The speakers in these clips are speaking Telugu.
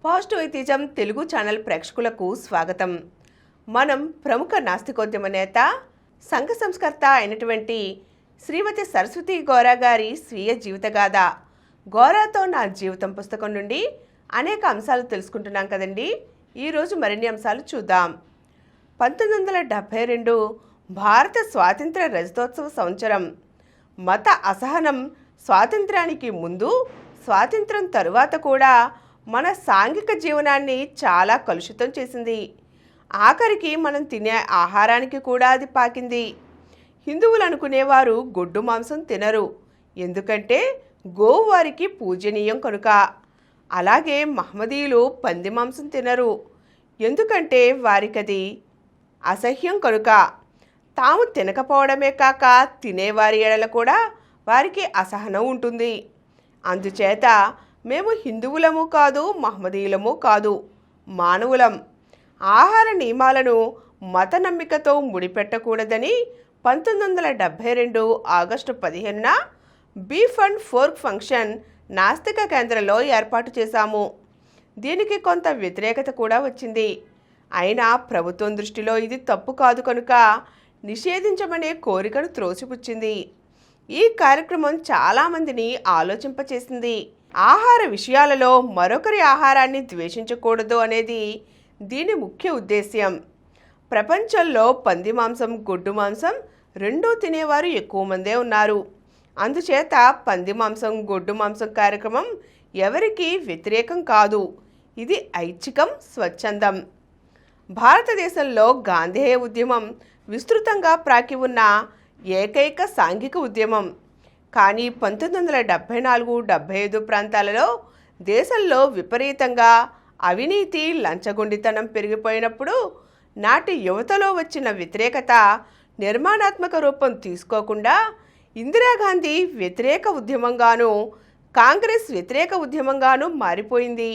పాజిటివ్ ఐతిజం తెలుగు ఛానల్ ప్రేక్షకులకు స్వాగతం. మనం ప్రముఖ నాస్తికోద్యమ నేత సంఘ సంస్కర్త అయినటువంటి శ్రీమతి సరస్వతి గోరా గారి స్వీయ జీవితగాథ గోరాతో నా జీవితం పుస్తకం నుండి అనేక అంశాలు తెలుసుకుంటున్నాం కదండి. ఈరోజు మరిన్ని అంశాలు చూద్దాం. 1972 భారత స్వాతంత్ర రజతోత్సవ సంవత్సరం. మత అసహనం స్వాతంత్రానికి ముందు, స్వాతంత్రం తరువాత కూడా మన సాంఘిక జీవనాన్ని చాలా కలుషితం చేసింది. ఆఖరికి మనం తినే ఆహారానికి కూడా అది పాకింది. హిందువులు అనుకునేవారు గొడ్డు మాంసం తినరు, ఎందుకంటే గోవు వారికి పూజనీయం కనుక. అలాగే మహమ్మదీయులు పంది మాంసం తినరు, ఎందుకంటే వారికది అసహ్యం కనుక. తాము తినకపోవడమే కాక తినేవారి ఎడల కూడా వారికి అసహనం ఉంటుంది. అందుచేత మేము హిందువులము కాదు, మహమ్మదీయులము కాదు, మానవులం. ఆహార నియమాలను మత నమ్మికతో ముడిపెట్టకూడదని 1972 ఆగస్టు 15న బీఫ్ అండ్ ఫోర్క్ ఫంక్షన్ నాస్తిక కేంద్రంలో ఏర్పాటు చేశాము. దీనికి కొంత వ్యతిరేకత కూడా వచ్చింది. అయినా ప్రభుత్వం దృష్టిలో ఇది తప్పు కాదు కనుక నిషేధించమనే కోరికను త్రోసిపుచ్చింది. ఈ కార్యక్రమం చాలామందిని ఆలోచింపచేసింది. ఆహార విషయాలలో మరొకరి ఆహారాన్ని ద్వేషించకూడదు అనేది దీని ముఖ్య ఉద్దేశ్యం. ప్రపంచంలో పంది మాంసం, గొడ్డు మాంసం రెండూ తినేవారు ఎక్కువ మందే ఉన్నారు. అందుచేత పంది మాంసం, గొడ్డు మాంసం కార్యక్రమం ఎవరికీ వ్యతిరేకం కాదు. ఇది ఐచ్ఛికం, స్వచ్ఛందం. భారతదేశంలో గాంధేయ ఉద్యమం విస్తృతంగా ప్రాకి ఉన్న ఏకైక సాంఘిక ఉద్యమం. కానీ 1974-75 ప్రాంతాలలో దేశంలో విపరీతంగా అవినీతి, లంచగొండితనం పెరిగిపోయినప్పుడు నాటి యువతలో వచ్చిన వ్యతిరేకత నిర్మాణాత్మక రూపం తీసుకోకుండా ఇందిరాగాంధీ వ్యతిరేక ఉద్యమంగాను, కాంగ్రెస్ వ్యతిరేక ఉద్యమంగాను మారిపోయింది.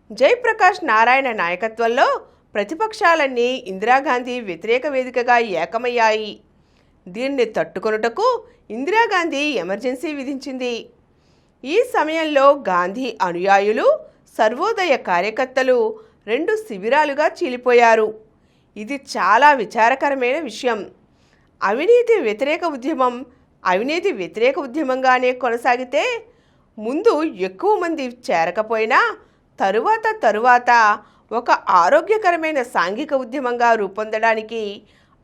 జయప్రకాష్ నారాయణ నాయకత్వంలో ప్రతిపక్షాలన్నీ ఇందిరాగాంధీ వ్యతిరేక వేదికగా ఏకమయ్యాయి. దీన్ని తట్టుకొనుటకు ఇందిరాగాంధీ ఎమర్జెన్సీ విధించింది. ఈ సమయంలో గాంధీ అనుయాయులు, సర్వోదయ కార్యకర్తలు 2 శిబిరాలుగా చీలిపోయారు. ఇది చాలా విచారకరమైన విషయం. అవినీతి వ్యతిరేక ఉద్యమం అవినీతి వ్యతిరేక ఉద్యమంగానే కొనసాగితే ముందు ఎక్కువ మంది చేరకపోయినా తరువాత ఒక ఆరోగ్యకరమైన సాంఘిక ఉద్యమంగా రూపొందడానికి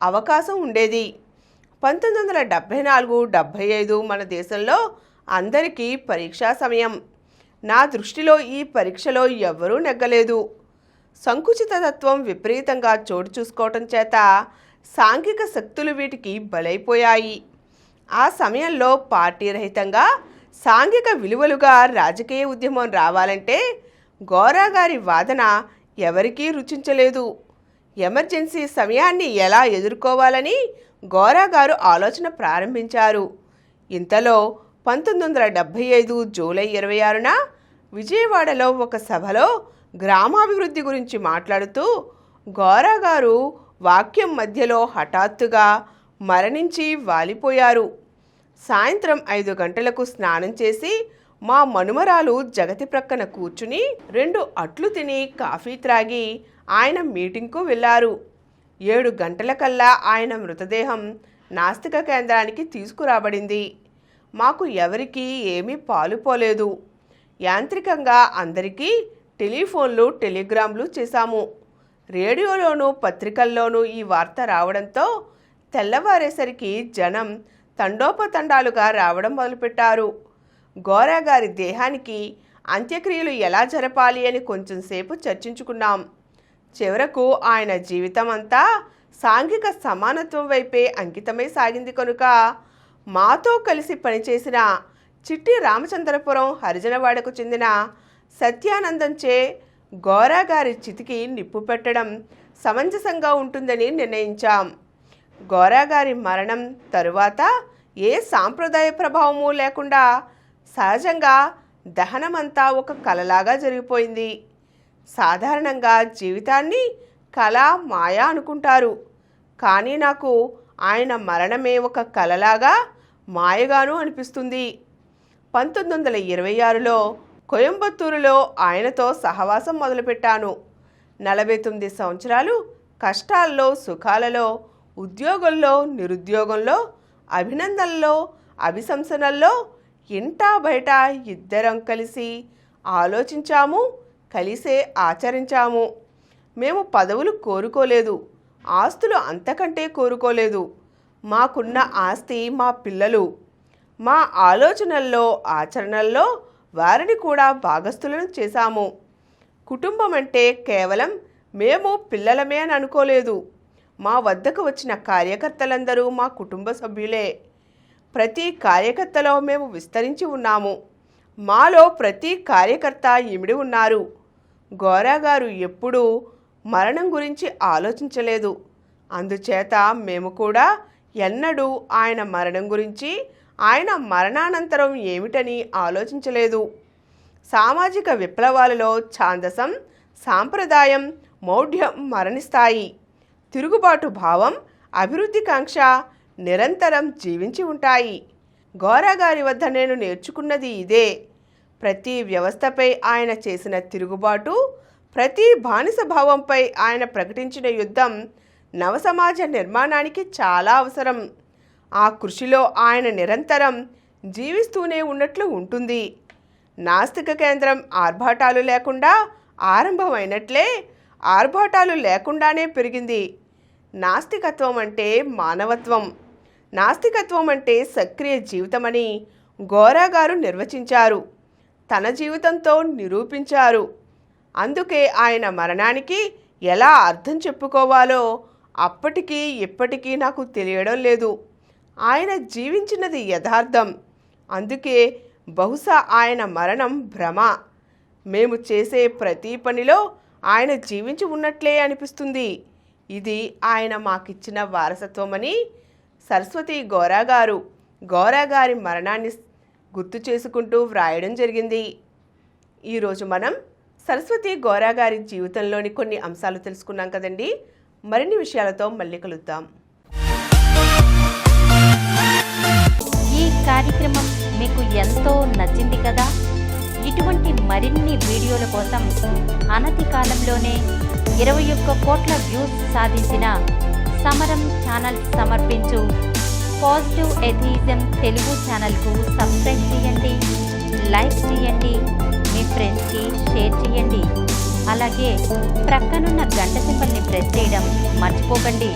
అవకాశం ఉండేది. 1974-75 మన దేశంలో అందరికీ పరీక్షా సమయం. నా దృష్టిలో ఈ పరీక్షలో ఎవ్వరూ నెగ్గలేదు. సంకుచిత తత్వం విపరీతంగా చోటు చూసుకోవటం చేత సాంఘిక శక్తులు వీటికి బలైపోయాయి. ఆ సమయంలో పార్టీ రహితంగా సాంఘిక విలువలుగా రాజకీయ ఉద్యమం రావాలంటే గోరా గారి వాదన ఎవరికీ రుచించలేదు. ఎమర్జెన్సీ సమయాన్ని ఎలా ఎదుర్కోవాలని గోరా గారు ఆలోచన ప్రారంభించారు. ఇంతలో 1975 జూలై 26న విజయవాడలో ఒక సభలో గ్రామాభివృద్ధి గురించి మాట్లాడుతూ గోరా గారు వాక్యం మధ్యలో హఠాత్తుగా మరణించి వాలిపోయారు. సాయంత్రం 5 గంటలకు స్నానం చేసి మా మనుమరాలు జగతి ప్రక్కన కూర్చుని 2 అట్లు తిని కాఫీ త్రాగి ఆయన మీటింగ్కు వెళ్ళారు. 7 గంటలకల్లా ఆయన మృతదేహం నాస్తిక కేంద్రానికి తీసుకురాబడింది. మాకు ఎవరికీ ఏమీ పాలుపోలేదు. యాంత్రికంగా అందరికీ టెలిఫోన్లు, టెలిగ్రామ్లు చేశాము. రేడియోలోనూ పత్రికల్లోనూ ఈ వార్త రావడంతో తెల్లవారేసరికి జనం తండోపతండాలుగా రావడం మొదలుపెట్టారు. గోరా గారి దేహానికి అంత్యక్రియలు ఎలా జరపాలి అని కొంచెంసేపు చర్చించుకున్నాం. చివరకు ఆయన జీవితం అంతా సాంఘిక సమానత్వం వైపే అంకితమై సాగింది కనుక మాతో కలిసి పనిచేసిన చిట్టి రామచంద్రపురం హరిజనవాడకు చెందిన సత్యానందంచే గోరా గారి చితికి నిప్పు పెట్టడం సమంజసంగా ఉంటుందని నిర్ణయించాం. గోరా గారి మరణం తరువాత ఏ సాంప్రదాయ ప్రభావము లేకుండా సహజంగా దహనమంతా ఒక కలలాగా జరిగిపోయింది. సాధారణంగా జీవితాన్ని కళ, మాయ అనుకుంటారు. కానీ నాకు ఆయన మరణమే ఒక కలలాగా, మాయగాను అనిపిస్తుంది. 1926లో కోయంబత్తూరులో ఆయనతో సహవాసం మొదలుపెట్టాను. 49 సంవత్సరాలు కష్టాల్లో, సుఖాలలో, ఉద్యోగంలో, నిరుద్యోగంలో, అభినందనలో, అభిశంసనల్లో, ఇంటా బయట ఇద్దరం కలిసి ఆలోచించాము, కలిసే ఆచరించాము. మేము పదవులు కోరుకోలేదు, ఆస్తులు అంతకంటే కోరుకోలేదు. మాకున్న ఆస్తి మా పిల్లలు. మా ఆలోచనల్లో, ఆచరణల్లో వారిని కూడా భాగస్థులను చేశాము. కుటుంబం అంటే కేవలం మేము పిల్లలమే అని అనుకోలేదు. మా వద్దకు వచ్చిన కార్యకర్తలందరూ మా కుటుంబ సభ్యులే. ప్రతి కార్యకర్తలో మేము విస్తరించి ఉన్నాము. మాలో ప్రతి కార్యకర్త ఇమిడి ఉన్నారు. గోరాగారు ఎప్పుడూ మరణం గురించి ఆలోచించలేదు. అందుచేత మేము కూడా ఎన్నడూ ఆయన మరణం గురించి, ఆయన మరణానంతరం ఏమిటని ఆలోచించలేదు. సామాజిక విప్లవాలలో ఛాందసం, సాంప్రదాయం, మౌఢ్యం మరణిస్తాయి. తిరుగుబాటు భావం, అభివృద్ధి కాంక్ష నిరంతరం జీవించి ఉంటాయి. గోరాగారి వద్ద నేను నేర్చుకున్నది ఇదే. ప్రతి వ్యవస్థపై ఆయన చేసిన తిరుగుబాటు, ప్రతి బానిస భావంపై ఆయన ప్రకటించిన యుద్ధం నవసమాజ నిర్మాణానికి చాలా అవసరం. ఆ కృషిలో ఆయన నిరంతరం జీవిస్తూనే ఉన్నట్లు ఉంటుంది. నాస్తిక కేంద్రం ఆర్భాటాలు లేకుండా ఆరంభమైనట్లే ఆర్భాటాలు లేకుండానే పెరిగింది. నాస్తికత్వం అంటే మానవత్వం, నాస్తికత్వం అంటే సక్రియ జీవితమని గోరాగారు నిర్వచించారు, తన జీవితంతో నిరూపించారు. అందుకే ఆయన మరణానికి ఎలా అర్థం చెప్పుకోవాలో అప్పటికీ ఇప్పటికీ నాకు తెలియడం లేదు. ఆయన జీవించినది యథార్థం. అందుకే బహుశా ఆయన మరణం భ్రమ. మేము చేసే ప్రతి పనిలో ఆయన జీవించి ఉన్నట్లే అనిపిస్తుంది. ఇది ఆయన మాకిచ్చిన వారసత్వమని సరస్వతి గోరాగారి మరణాన్ని గుర్తు చేసుకుంటూ వ్రాయడం జరిగింది. ఈరోజు మనం సరస్వతి గోరాగారి జీవితంలోని కొన్ని అంశాలు తెలుసుకున్నాం కదండి. మరిన్ని విషయాలతో మళ్ళీ కలుద్దాం. ఈ కార్యక్రమం మీకు ఎంతో నచ్చింది కదా. ఇటువంటి మరిన్ని వీడియోల కోసం అనతి కాలంలోనే 21 కోట్ల వ్యూస్ సాధించిన సమరం ఛానల్ సమర్పించు పాజిటివ్ ఎథియిజం తెలుగు ఛానల్కు సబ్స్క్రైబ్ చేయండి, లైక్ చేయండి, మీ ఫ్రెండ్స్కి షేర్ చేయండి. అలాగే ప్రక్కనున్న గంట సింబల్ని ప్రెస్ చేయడం మర్చిపోకండి.